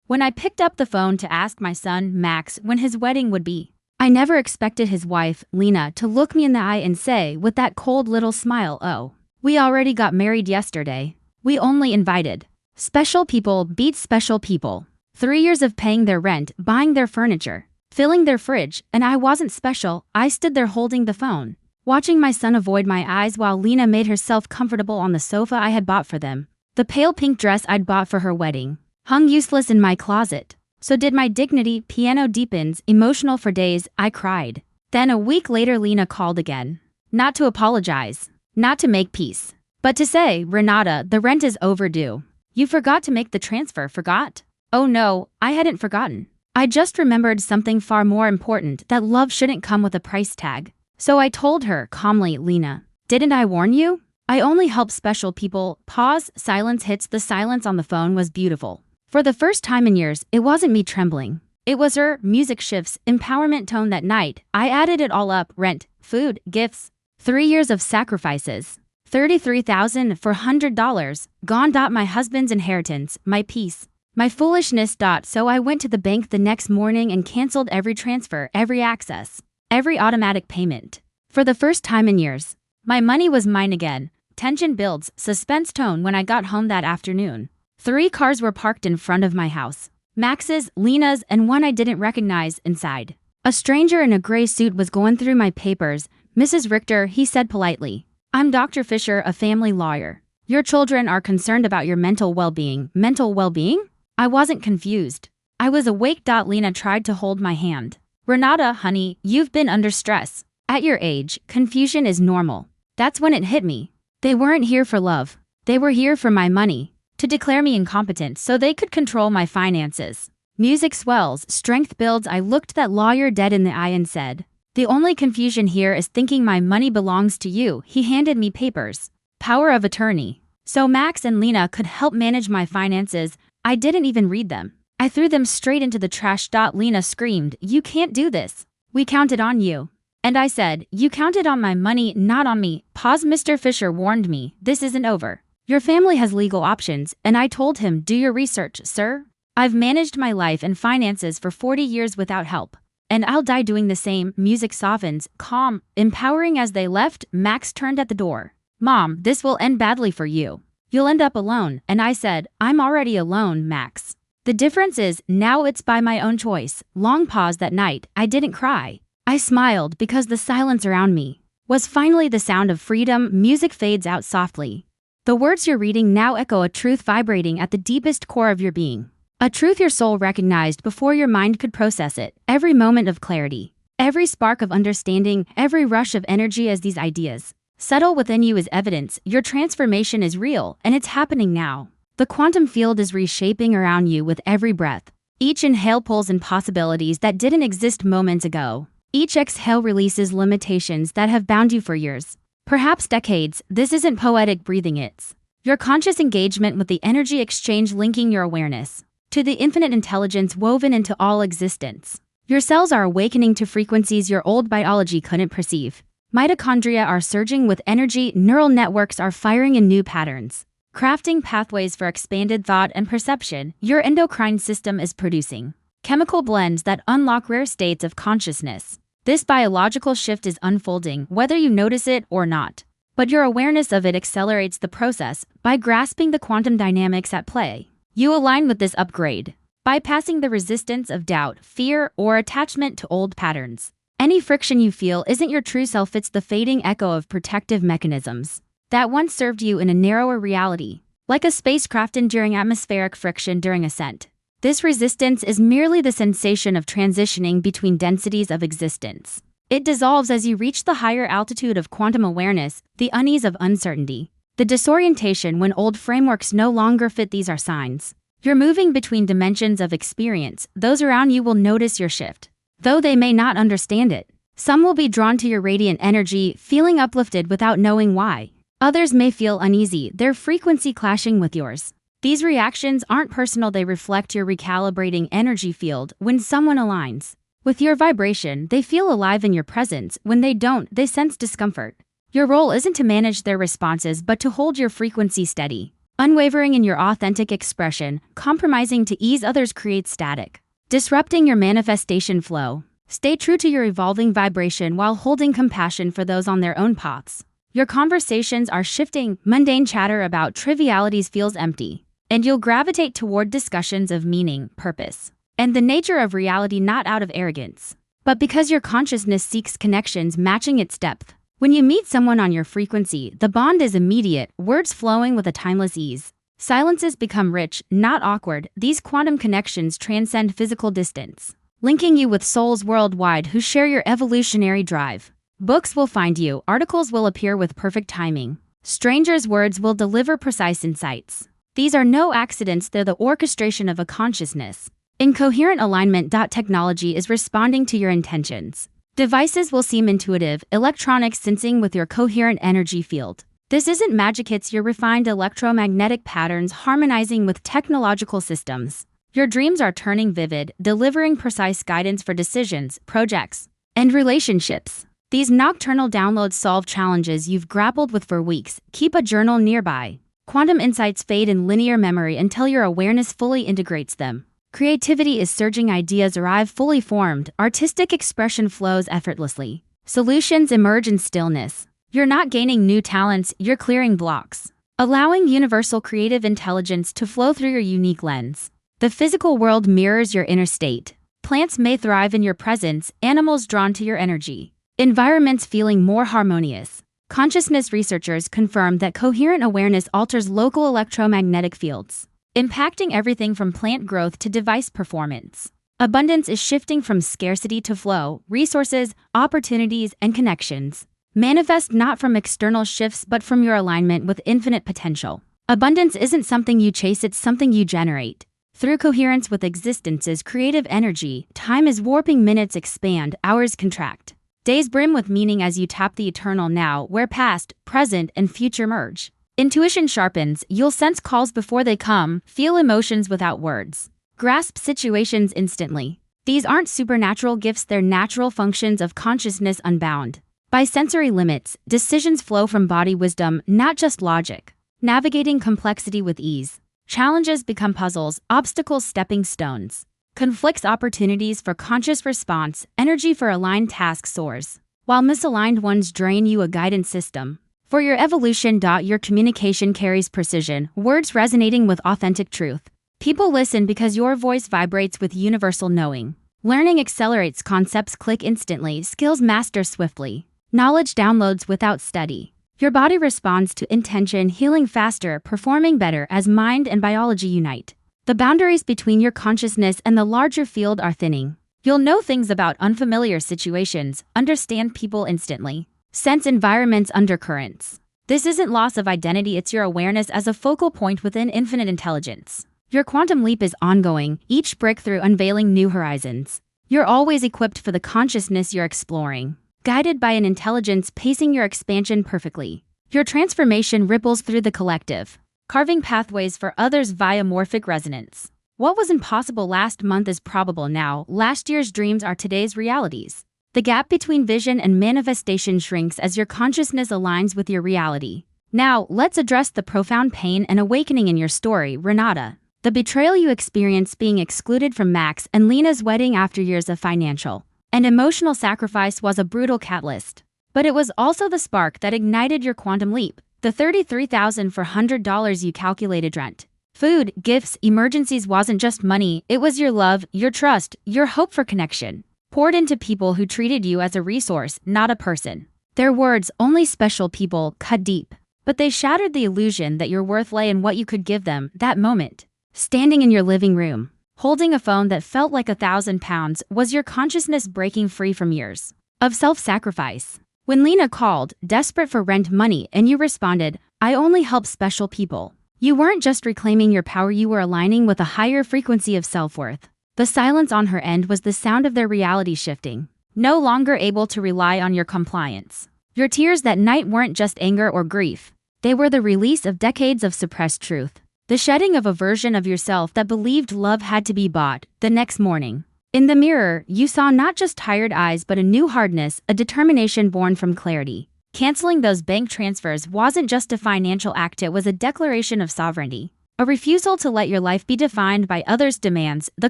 When I picked up the phone to ask my son, Max, when his wedding would be, I never expected his wife, Lena, to look me in the eye and say, with that cold little smile, "Oh, we already got married yesterday. We only invited special people beat special people. 3 years of paying their rent, buying their furniture, filling their fridge, and I wasn't special." I stood there holding the phone, watching my son avoid my eyes while Lena made herself comfortable on the sofa I had bought for them. The pale pink dress I'd bought for her wedding hung useless in my closet. So did my dignity. Piano deepens, emotional for days. I cried. Then a week later Lena called again. Not to apologize, not to make peace, but to say, "Renata, the rent is overdue. You forgot to make the transfer." Forgot? Oh no, I hadn't forgotten. I just remembered something far more important, that love shouldn't come with a price tag. So I told her calmly, "Lena, didn't I warn you? I only help special people." Pause, silence hits. The silence on the phone was beautiful. For the first time in years, it wasn't me trembling. It was her. Music shifts, empowerment tone. That night, I added it all up: rent, food, gifts, 3 years of sacrifices, $33,400 gone. My husband's inheritance, my peace, my foolishness. So I went to the bank the next morning and canceled every transfer, every access, every automatic payment. For the first time in years, my money was mine again. Tension builds, suspense tone. When I got home that afternoon, 3 cars were parked in front of my house. Max's, Lena's, and one I didn't recognize. Inside, a stranger in a gray suit was going through my papers. "Mrs. Richter," he said politely, "I'm Dr. Fisher, a family lawyer. Your children are concerned about your mental well-being." Mental well-being? I wasn't confused. I was awake. Lena tried to hold my hand. "Renata, honey, you've been under stress. At your age, confusion is normal." That's when it hit me. They weren't here for love. They were here for my money, to declare me incompetent so they could control my finances. Music swells, strength builds. I looked that lawyer dead in the eye and said, "The only confusion here is thinking my money belongs to you." He handed me papers. Power of attorney. So Max and Lena could help manage my finances. I didn't even read them. I threw them straight into the trash. Lena screamed, "You can't do this. We counted on you." And I said, "You counted on my money, not on me." Pause. Mr. Fisher warned me, "This isn't over. Your family has legal options." And I told him, "Do your research, sir. I've managed my life and finances for 40 years without help, and I'll die doing the same." Music softens, calm, empowering. As they left, Max turned at the door. "Mom, this will end badly for you. You'll end up alone." And I said, "I'm already alone, Max. The difference is, now it's by my own choice." Long pause. That night, I didn't cry. I smiled because the silence around me was finally the sound of freedom. Music fades out softly. The words you're reading now echo a truth vibrating at the deepest core of your being. A truth your soul recognized before your mind could process it. Every moment of clarity, every spark of understanding, every rush of energy as these ideas settle within you is evidence your transformation is real, and it's happening now. The quantum field is reshaping around you with every breath. Each inhale pulls in possibilities that didn't exist moments ago. Each exhale releases limitations that have bound you for years, perhaps decades. This isn't poetic breathing, it's your conscious engagement with the energy exchange linking your awareness to the infinite intelligence woven into all existence. Your cells are awakening to frequencies your old biology couldn't perceive. Mitochondria are surging with energy, neural networks are firing in new patterns, crafting pathways for expanded thought and perception. Your endocrine system is producing chemical blends that unlock rare states of consciousness. This biological shift is unfolding, whether you notice it or not. But your awareness of it accelerates the process by grasping the quantum dynamics at play. You align with this upgrade, bypassing the resistance of doubt, fear, or attachment to old patterns. Any friction you feel isn't your true self, it's the fading echo of protective mechanisms that once served you in a narrower reality, like a spacecraft enduring atmospheric friction during ascent. This resistance is merely the sensation of transitioning between densities of existence. It dissolves as you reach the higher altitude of quantum awareness, the unease of uncertainty, the disorientation when old frameworks no longer fit. These are signs you're moving between dimensions of experience. Those around you will notice your shift, though they may not understand it. Some will be drawn to your radiant energy, feeling uplifted without knowing why. Others may feel uneasy, their frequency clashing with yours. These reactions aren't personal, they reflect your recalibrating energy field. When someone aligns with your vibration, they feel alive in your presence. When they don't, they sense discomfort. Your role isn't to manage their responses but to hold your frequency steady. Unwavering in your authentic expression, compromising to ease others creates static, disrupting your manifestation flow. Stay true to your evolving vibration while holding compassion for those on their own paths. Your conversations are shifting, mundane chatter about trivialities feels empty, and you'll gravitate toward discussions of meaning, purpose, and the nature of reality, not out of arrogance, but because your consciousness seeks connections matching its depth. When you meet someone on your frequency, the bond is immediate, words flowing with a timeless ease. Silences become rich, not awkward. These quantum connections transcend physical distance, linking you with souls worldwide who share your evolutionary drive. Books will find you, articles will appear with perfect timing. Strangers' words will deliver precise insights. These are no accidents, they're the orchestration of a consciousness. In coherent alignment. Technology is responding to your intentions. Devices will seem intuitive, electronics syncing with your coherent energy field. This isn't magic, it's your refined electromagnetic patterns harmonizing with technological systems. Your dreams are turning vivid, delivering precise guidance for decisions, projects, and relationships. These nocturnal downloads solve challenges you've grappled with for weeks. Keep a journal nearby. Quantum insights fade in linear memory until your awareness fully integrates them. Creativity is surging, ideas arrive fully formed, artistic expression flows effortlessly. Solutions emerge in stillness. You're not gaining new talents, you're clearing blocks, allowing universal creative intelligence to flow through your unique lens. The physical world mirrors your inner state. Plants may thrive in your presence, animals drawn to your energy, environments feeling more harmonious. Consciousness researchers confirm that coherent awareness alters local electromagnetic fields, impacting everything from plant growth to device performance. Abundance is shifting from scarcity to flow, resources, opportunities, and connections manifest not from external shifts but from your alignment with infinite potential. Abundance isn't something you chase, it's something you generate. Through coherence with existence's creative energy, time is warping, minutes expand, hours contract. Days brim with meaning as you tap the eternal now, where past, present, and future merge. Intuition sharpens, you'll sense calls before they come, feel emotions without words, grasp situations instantly. These aren't supernatural gifts, they're natural functions of consciousness unbound by sensory limits. Decisions flow from body wisdom, not just logic. Navigating complexity with ease. Challenges become puzzles, obstacles stepping stones. Conflicts opportunities for conscious response, energy for aligned tasks soars, while misaligned ones drain you, a guidance system for your evolution. Your communication carries precision, words resonating with authentic truth. People listen because your voice vibrates with universal knowing. Learning accelerates, concepts click instantly, skills master swiftly. Knowledge downloads without study. Your body responds to intention, healing faster, performing better as mind and biology unite. The boundaries between your consciousness and the larger field are thinning. You'll know things about unfamiliar situations, understand people instantly, sense environments' undercurrents. This isn't loss of identity, it's your awareness as a focal point within infinite intelligence. Your quantum leap is ongoing, each breakthrough unveiling new horizons. You're always equipped for the consciousness you're exploring, guided by an intelligence pacing your expansion perfectly. Your transformation ripples through the collective, carving pathways for others via morphic resonance. What was impossible last month is probable now. Last year's dreams are today's realities. The gap between vision and manifestation shrinks as your consciousness aligns with your reality. Now, let's address the profound pain and awakening in your story, Renata. The betrayal you experienced, being excluded from Max and Lena's wedding after years of financial and emotional sacrifice, was a brutal catalyst. But it was also the spark that ignited your quantum leap. The $33,400 you calculated rent, food, gifts, emergencies wasn't just money, it was your love, your trust, your hope for connection, poured into people who treated you as a resource, not a person. Their words, only special people, cut deep, but they shattered the illusion that your worth lay in what you could give them. That moment, standing in your living room, holding a phone that felt like 1,000 pounds, was your consciousness breaking free from years of self-sacrifice. When Lena called, desperate for rent money, and you responded, "I only help special people," you weren't just reclaiming your power, you were aligning with a higher frequency of self-worth. The silence on her end was the sound of their reality shifting, no longer able to rely on your compliance. Your tears that night weren't just anger or grief. They were the release of decades of suppressed truth, the shedding of a version of yourself that believed love had to be bought. The next morning, in the mirror, you saw not just tired eyes but a new hardness, a determination born from clarity. Canceling those bank transfers wasn't just a financial act, it was a declaration of sovereignty. A refusal to let your life be defined by others' demands. The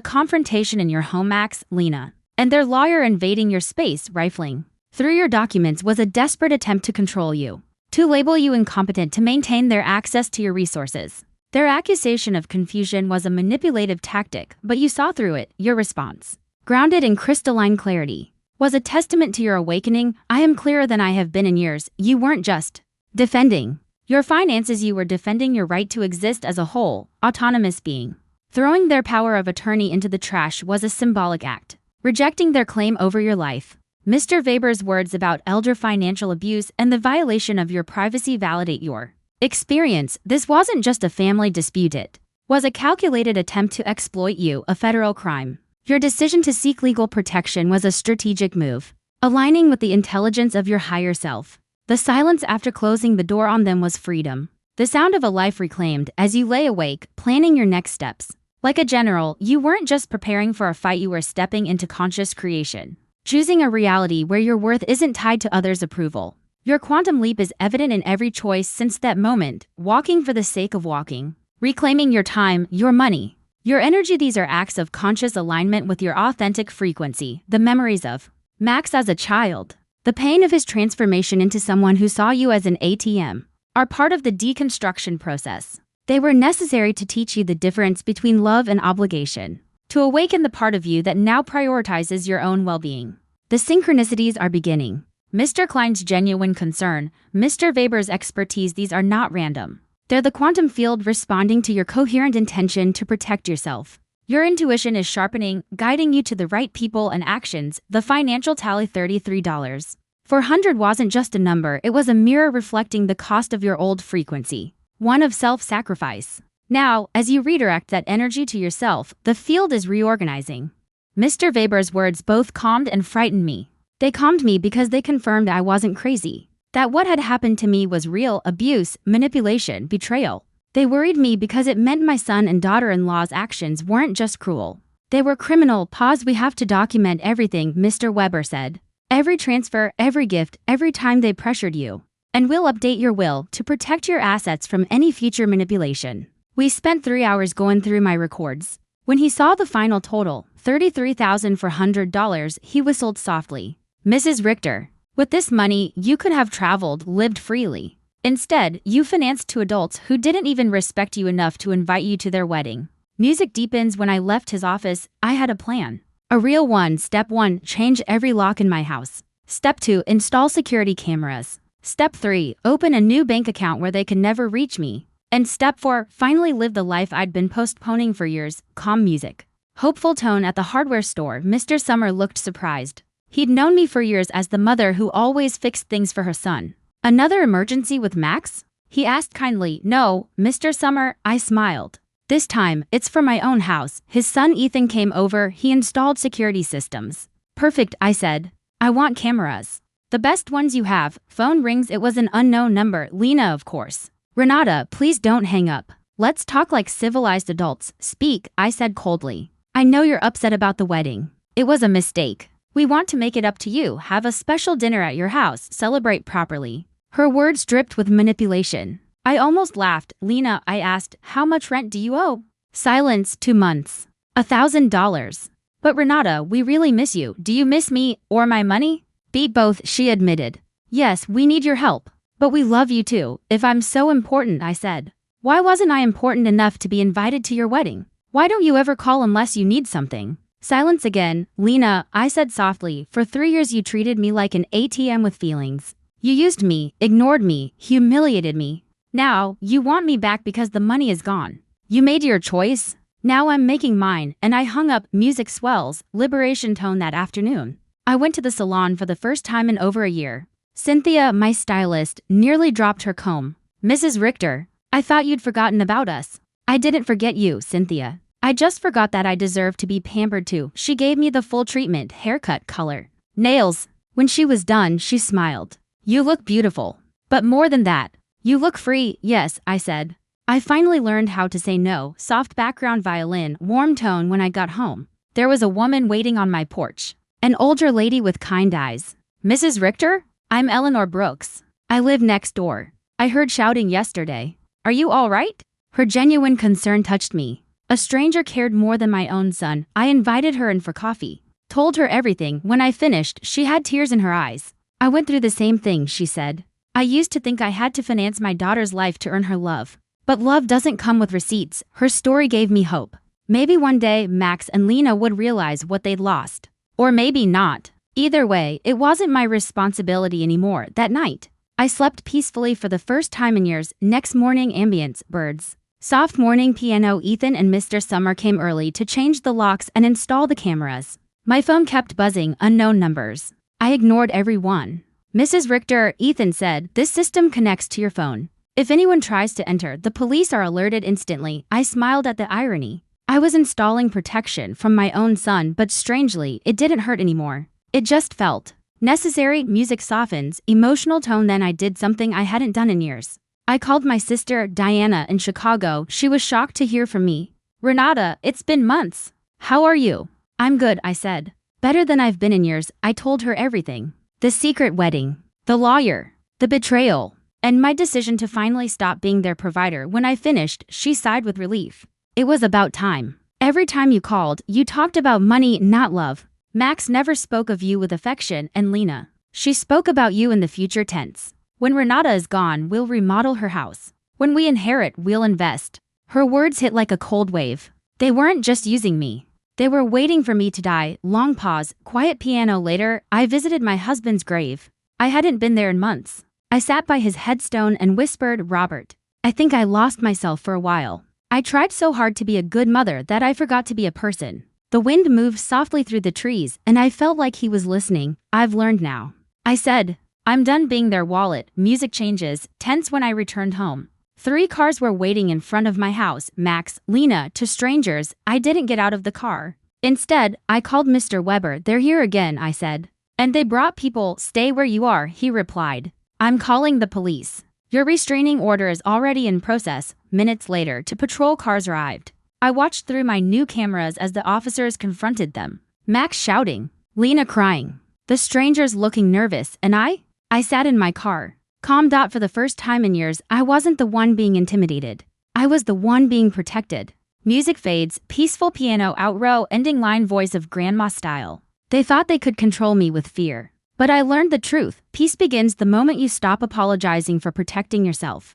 confrontation in your home, Max, Lena, and their lawyer invading your space, rifling through your documents, was a desperate attempt to control you, to label you incompetent, to maintain their access to your resources. Their accusation of confusion was a manipulative tactic, but you saw through it. Your response, grounded in crystalline clarity, was a testament to your awakening. I am clearer than I have been in years. You weren't just defending your finances, you were defending your right to exist as a whole, autonomous being. Throwing their power of attorney into the trash was a symbolic act, rejecting their claim over your life. Mr. Weber's words about elder financial abuse and the violation of your privacy validate your experience. This wasn't just a family dispute, it was a calculated attempt to exploit you, a federal crime. Your decision to seek legal protection was a strategic move, aligning with the intelligence of your higher self. The silence after closing the door on them was freedom, the sound of a life reclaimed. As you lay awake, planning your next steps. Like a general, you weren't just preparing for a fight, you were stepping into conscious creation, choosing a reality where your worth isn't tied to others' approval. Your quantum leap is evident in every choice since that moment, walking for the sake of walking, reclaiming your time, your money, your energy. These are acts of conscious alignment with your authentic frequency. The memories of Max as a child, the pain of his transformation into someone who saw you as an ATM, are part of the deconstruction process. They were necessary to teach you the difference between love and obligation, to awaken the part of you that now prioritizes your own well-being. The synchronicities are beginning. Mr. Klein's genuine concern, Mr. Weber's expertise, these are not random. They're the quantum field responding to your coherent intention to protect yourself. Your intuition is sharpening, guiding you to the right people and actions. The financial tally, $33.400, wasn't just a number, it was a mirror reflecting the cost of your old frequency, one of self-sacrifice. Now, as you redirect that energy to yourself, the field is reorganizing. Mr. Weber's words both calmed and frightened me. They calmed me because they confirmed I wasn't crazy, that what had happened to me was real: abuse, manipulation, betrayal. They worried me because it meant my son and daughter-in-law's actions weren't just cruel, they were criminal. Pause. We have to document everything, Mr. Weber said. Every transfer, every gift, every time they pressured you. And we'll update your will to protect your assets from any future manipulation. We spent 3 hours going through my records. When he saw the final total, $33,400, he whistled softly. Mrs. Richter, with this money, you could have traveled, lived freely. Instead, you financed two adults who didn't even respect you enough to invite you to their wedding. Music deepens. When I left his office, I had a plan. A real one. Step 1, change every lock in my house. Step 2, install security cameras. Step 3, open a new bank account where they can never reach me. And Step 4, finally live the life I'd been postponing for years. Calm music. Hopeful tone at the hardware store. Mr. Summer looked surprised. He'd known me for years as the mother who always fixed things for her son. Another emergency with Max? He asked kindly. No, Mr. Summer, I smiled. This time, it's for my own house. His son Ethan came over, he installed security systems. Perfect, I said. I want cameras. The best ones you have. Phone rings. It was an unknown number. Lena, of course. Renata, please don't hang up. Let's talk like civilized adults. Speak, I said coldly. I know you're upset about the wedding. It was a mistake. We want to make it up to you, have a special dinner at your house, celebrate properly. Her words dripped with manipulation. I almost laughed. Lena, I asked, how much rent do you owe? Silence. 2 months. $1,000. But Renata, we really miss you. Do you miss me or my money? Beat both, she admitted. Yes, we need your help. But we love you too. If I'm so important, I said. Why wasn't I important enough to be invited to your wedding? Why don't you ever call unless you need something? Silence again. Lena, I said softly, for 3 years you treated me like an ATM with feelings. You used me, ignored me, humiliated me. Now, you want me back because the money is gone. You made your choice. Now I'm making mine, and I hung up. Music swells, liberation tone that afternoon. I went to the salon for the first time in over a year. Cynthia, my stylist, nearly dropped her comb. Mrs. Richter, I thought you'd forgotten about us. I didn't forget you, Cynthia. I just forgot that I deserve to be pampered too. She gave me the full treatment, haircut, color, nails. When she was done, she smiled. You look beautiful. But more than that, you look free. Yes, I said. I finally learned how to say no. Soft background violin, warm tone. When I got home, there was a woman waiting on my porch. An older lady with kind eyes. Mrs. Richter? I'm Eleanor Brooks. I live next door. I heard shouting yesterday. Are you all right? Her genuine concern touched me. A stranger cared more than my own son. I invited her in for coffee. Told her everything. When I finished, she had tears in her eyes. I went through the same thing, she said. I used to think I had to finance my daughter's life to earn her love. But love doesn't come with receipts. Her story gave me hope. Maybe one day Max and Lena would realize what they'd lost. Or maybe not. Either way, it wasn't my responsibility anymore. That night, I slept peacefully for the first time in years. Next morning, ambience, birds. Soft morning piano. Ethan and Mr. Summer came early to change the locks and install the cameras. My phone kept buzzing, unknown numbers. I ignored every one. Mrs. Richter, Ethan said, this system connects to your phone. If anyone tries to enter, the police are alerted instantly. I smiled at the irony. I was installing protection from my own son, but strangely, it didn't hurt anymore. It just felt necessary. Music softens, emotional tone. Then I did something I hadn't done in years. I called my sister, Diana, in Chicago. She was shocked to hear from me. Renata, it's been months. How are you? I'm good, I said. Better than I've been in years. I told her everything. The secret wedding, the lawyer, the betrayal, and my decision to finally stop being their provider. When I finished, she sighed with relief. It was about time. Every time you called, you talked about money, not love. Max never spoke of you with affection, and Lena, she spoke about you in the future tense. When Renata is gone, we'll remodel her house. When we inherit, we'll invest. Her words hit like a cold wave. They weren't just using me. They were waiting for me to die. Long pause, quiet piano. Later, I visited my husband's grave. I hadn't been there in months. I sat by his headstone and whispered, Robert, I think I lost myself for a while. I tried so hard to be a good mother that I forgot to be a person. The wind moved softly through the trees, and I felt like he was listening. I've learned now. I said, I'm done being their wallet. Music changes, tense. When I returned home, 3 cars were waiting in front of my house. Max, Lena, to strangers. I didn't get out of the car. Instead, I called Mr. Weber. They're here again, I said. And they brought people. Stay where you are, he replied. I'm calling the police. Your restraining order is already in process. Minutes later, 2 patrol cars arrived. I watched through my new cameras as the officers confronted them. Max shouting, Lena crying, the strangers looking nervous, and I sat in my car. Calm. For the first time in years, I wasn't the one being intimidated. I was the one being protected. Music fades, peaceful piano outro, ending line, voice of grandma style. They thought they could control me with fear. But I learned the truth. Peace begins the moment you stop apologizing for protecting yourself.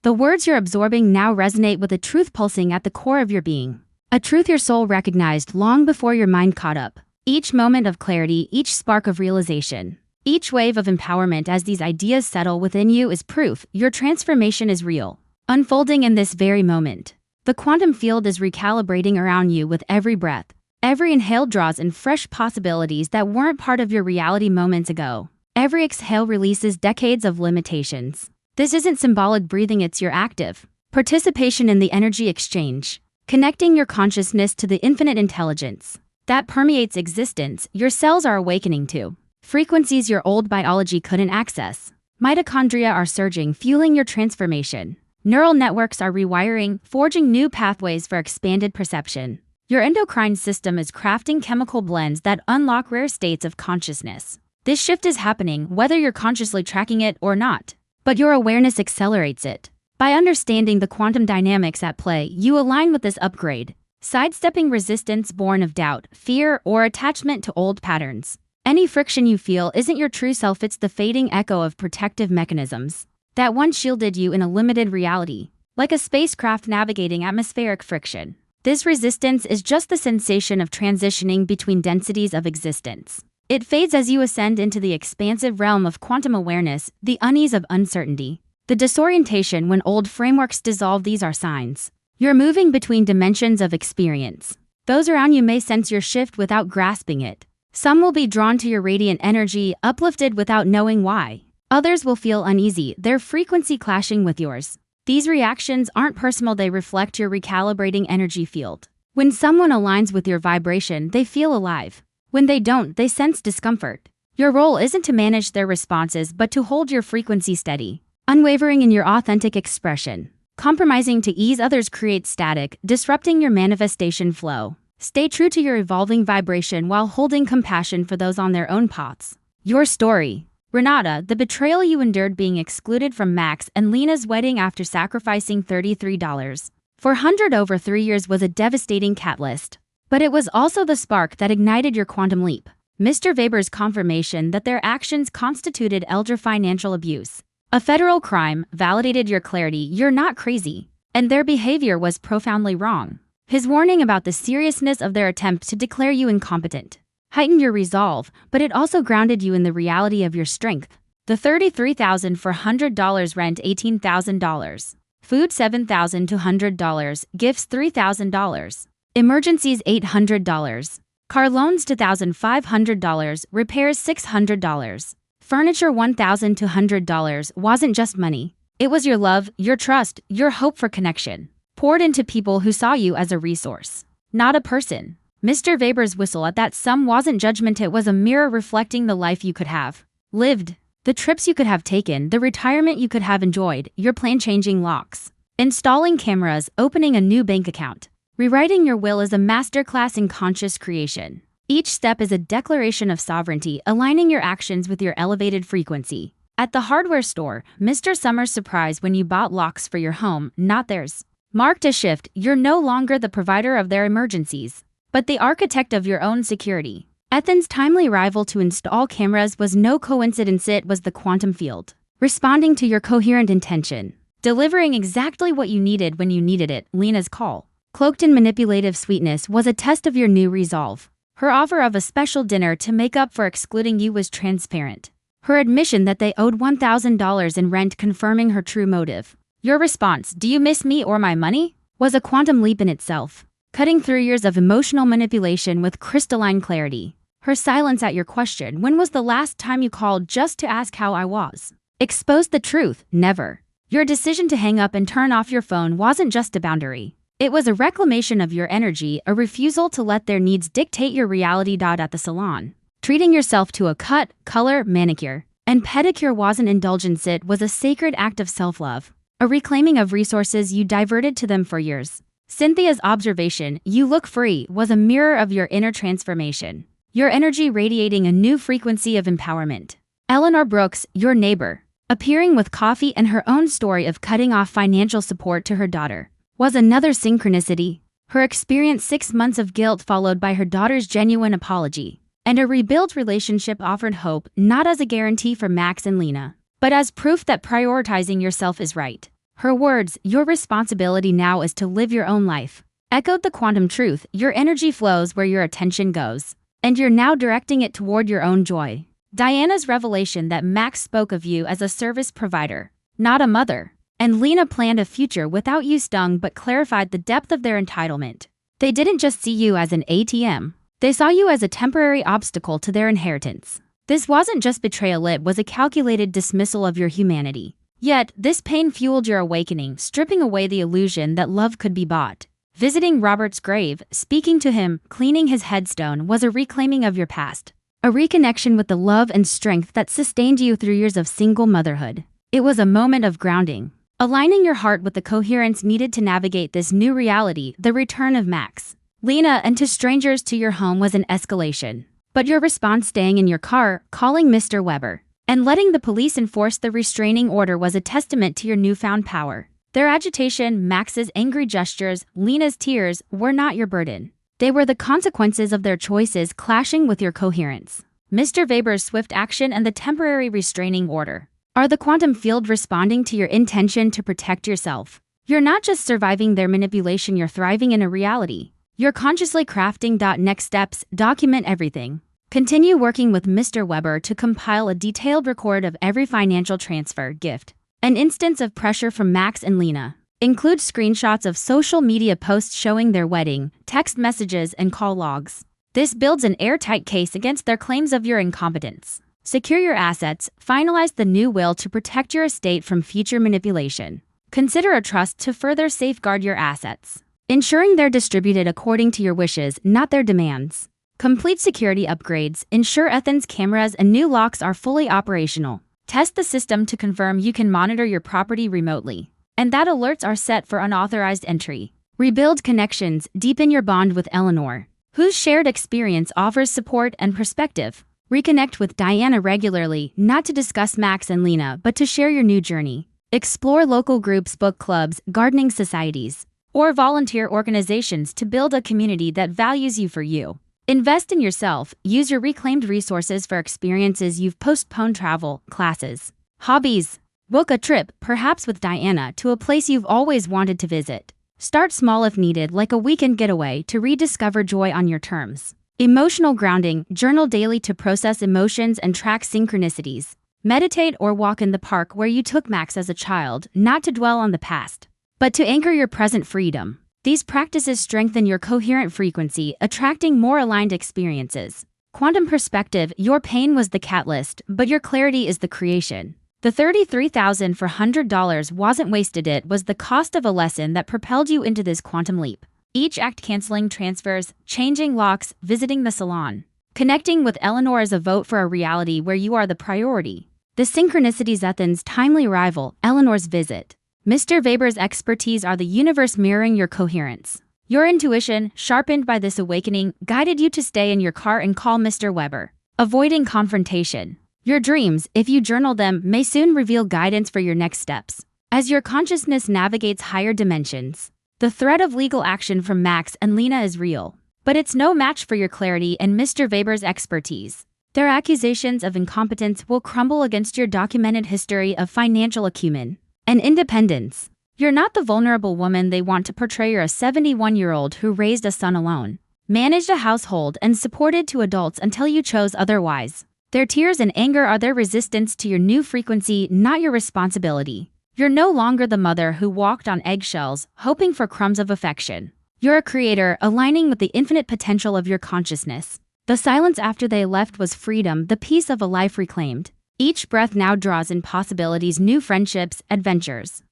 The words you're absorbing now resonate with a truth pulsing at the core of your being. A truth your soul recognized long before your mind caught up. Each moment of clarity, each spark of realization, each wave of empowerment as these ideas settle within you is proof your transformation is real, unfolding in this very moment. The quantum field is recalibrating around you with every breath. Every inhale draws in fresh possibilities that weren't part of your reality moments ago. Every exhale releases decades of limitations. This isn't symbolic breathing, it's your active participation in the energy exchange, connecting your consciousness to the infinite intelligence that permeates existence. Your cells are awakening to frequencies your old biology couldn't access. Mitochondria are surging, fueling your transformation. Neural networks are rewiring, forging new pathways for expanded perception. Your endocrine system is crafting chemical blends that unlock rare states of consciousness. This shift is happening whether you're consciously tracking it or not, but your awareness accelerates it. By understanding the quantum dynamics at play, you align with this upgrade, sidestepping resistance born of doubt, fear, or attachment to old patterns. Any friction you feel isn't your true self, it's the fading echo of protective mechanisms that once shielded you in a limited reality, like a spacecraft navigating atmospheric friction. This resistance is just the sensation of transitioning between densities of existence. It fades as you ascend into the expansive realm of quantum awareness, the unease of uncertainty, the disorientation when old frameworks dissolve. These are signs you're moving between dimensions of experience. Those around you may sense your shift without grasping it. Some will be drawn to your radiant energy, uplifted without knowing why. Others will feel uneasy, their frequency clashing with yours. These reactions aren't personal, they reflect your recalibrating energy field. When someone aligns with your vibration, they feel alive. When they don't, they sense discomfort. Your role isn't to manage their responses, but to hold your frequency steady, unwavering in your authentic expression. Compromising to ease others creates static, disrupting your manifestation flow. Stay true to your evolving vibration while holding compassion for those on their own paths. Your story, Renata, the betrayal you endured being excluded from Max and Lena's wedding after sacrificing $33,400 over 3 years was a devastating catalyst. But it was also the spark that ignited your quantum leap. Mr. Weber's confirmation that their actions constituted elder financial abuse, a federal crime, validated your clarity you're not crazy, and their behavior was profoundly wrong. His warning about the seriousness of their attempt to declare you incompetent heightened your resolve, but it also grounded you in the reality of your strength. The $33,400 rent $18,000, food $7,200, gifts $3,000, emergencies $800, car loans $2,500, repairs $600, furniture $1,200 wasn't just money. It was your love, your trust, your hope for connection, poured into people who saw you as a resource, not a person. Mr. Weber's whistle at that sum wasn't judgment, it was a mirror reflecting the life you could have lived, the trips you could have taken, the retirement you could have enjoyed, your plan-changing locks, installing cameras, opening a new bank account. Rewriting your will is a masterclass in conscious creation. Each step is a declaration of sovereignty, aligning your actions with your elevated frequency. At the hardware store, Mr. Summers' surprise when you bought locks for your home, not theirs, marked a shift. You're no longer the provider of their emergencies, but the architect of your own security. Ethan's timely arrival to install cameras was no coincidence, it was the quantum field, responding to your coherent intention, delivering exactly what you needed when you needed it. Lena's call, cloaked in manipulative sweetness, was a test of your new resolve. Her offer of a special dinner to make up for excluding you was transparent. Her admission that they owed $1,000 in rent confirming her true motive. Your response, "Do you miss me or my money?" was a quantum leap in itself, cutting through years of emotional manipulation with crystalline clarity. Her silence at your question, "When was the last time you called just to ask how I was?" exposed the truth, never. Your decision to hang up and turn off your phone wasn't just a boundary. It was a reclamation of your energy, a refusal to let their needs dictate your reality. At the salon, treating yourself to a cut, color, manicure, and pedicure wasn't indulgence, it was a sacred act of self-love, a reclaiming of resources you diverted to them for years. Cynthia's observation, "You look free," was a mirror of your inner transformation, your energy radiating a new frequency of empowerment. Eleanor Brooks, your neighbor, appearing with coffee and her own story of cutting off financial support to her daughter, was another synchronicity. Her experience 6 months of guilt followed by her daughter's genuine apology, and a rebuilt relationship offered hope, not as a guarantee for Max and Lena, but as proof that prioritizing yourself is right. Her words, "Your responsibility now is to live your own life," echoed the quantum truth. Your energy flows where your attention goes, and you're now directing it toward your own joy. Diana's revelation that Max spoke of you as a service provider, not a mother, and Lena planned a future without you stung but clarified the depth of their entitlement. They didn't just see you as an ATM. They saw you as a temporary obstacle to their inheritance. This wasn't just betrayal, it was a calculated dismissal of your humanity. Yet, this pain fueled your awakening, stripping away the illusion that love could be bought. Visiting Robert's grave, speaking to him, cleaning his headstone was a reclaiming of your past, a reconnection with the love and strength that sustained you through years of single motherhood. It was a moment of grounding, aligning your heart with the coherence needed to navigate this new reality. The return of Max, Lena, and to strangers to your home was an escalation. But your response, staying in your car, calling Mr. Weber, and letting the police enforce the restraining order was a testament to your newfound power. Their agitation, Max's angry gestures, Lena's tears, were not your burden. They were the consequences of their choices clashing with your coherence. Mr. Weber's swift action and the temporary restraining order are the quantum field responding to your intention to protect yourself. You're not just surviving their manipulation, you're thriving in a reality you're consciously crafting. Next steps, document everything. Continue working with Mr. Weber to compile a detailed record of every financial transfer, gift, and instance of pressure from Max and Lena. Include screenshots of social media posts showing their wedding, text messages, and call logs. This builds an airtight case against their claims of your incompetence. Secure your assets, finalize the new will to protect your estate from future manipulation. Consider a trust to further safeguard your assets, ensuring they're distributed according to your wishes, not their demands. Complete security upgrades, ensure Ethan's cameras and new locks are fully operational. Test the system to confirm you can monitor your property remotely, and that alerts are set for unauthorized entry. Rebuild connections, deepen your bond with Eleanor, whose shared experience offers support and perspective. Reconnect with Diana regularly, not to discuss Max and Lena, but to share your new journey. Explore local groups, book clubs, gardening societies, or volunteer organizations to build a community that values you for you. Invest in yourself. Use your reclaimed resources for experiences you've postponed: travel, classes, hobbies. Book a trip, perhaps with Diana, to a place you've always wanted to visit. Start small if needed, like a weekend getaway, to rediscover joy on your terms. Emotional grounding. Journal daily to process emotions and track synchronicities. Meditate or walk in the park where you took Max as a child, not to dwell on the past, but to anchor your present freedom. These practices strengthen your coherent frequency, attracting more aligned experiences. Quantum perspective. Your pain was the catalyst, but your clarity is the creation. The $33,400 wasn't wasted, it was the cost of a lesson that propelled you into this quantum leap. Each act: canceling transfers, changing locks, visiting the salon. Connecting with Eleanor is a vote for a reality where you are the priority. The synchronicities. Ethan's timely arrival, Eleanor's visit. Mr. Weber's expertise are the universe mirroring your coherence. Your intuition, sharpened by this awakening, guided you to stay in your car and call Mr. Weber. Avoiding confrontation. Your dreams, if you journal them, may soon reveal guidance for your next steps. As your consciousness navigates higher dimensions, the threat of legal action from Max and Lena is real, but it's no match for your clarity and Mr. Weber's expertise. Their accusations of incompetence will crumble against your documented history of financial acumen and independence. You're not the vulnerable woman they want to portray. You're a 71-year-old who raised a son alone, managed a household, and supported two adults until you chose otherwise. Their tears and anger are their resistance to your new frequency, not your responsibility. You're no longer the mother who walked on eggshells, hoping for crumbs of affection. You're a creator, aligning with the infinite potential of your consciousness. The silence after they left was freedom, the peace of a life reclaimed. Each breath now draws in possibilities, new friendships, adventures.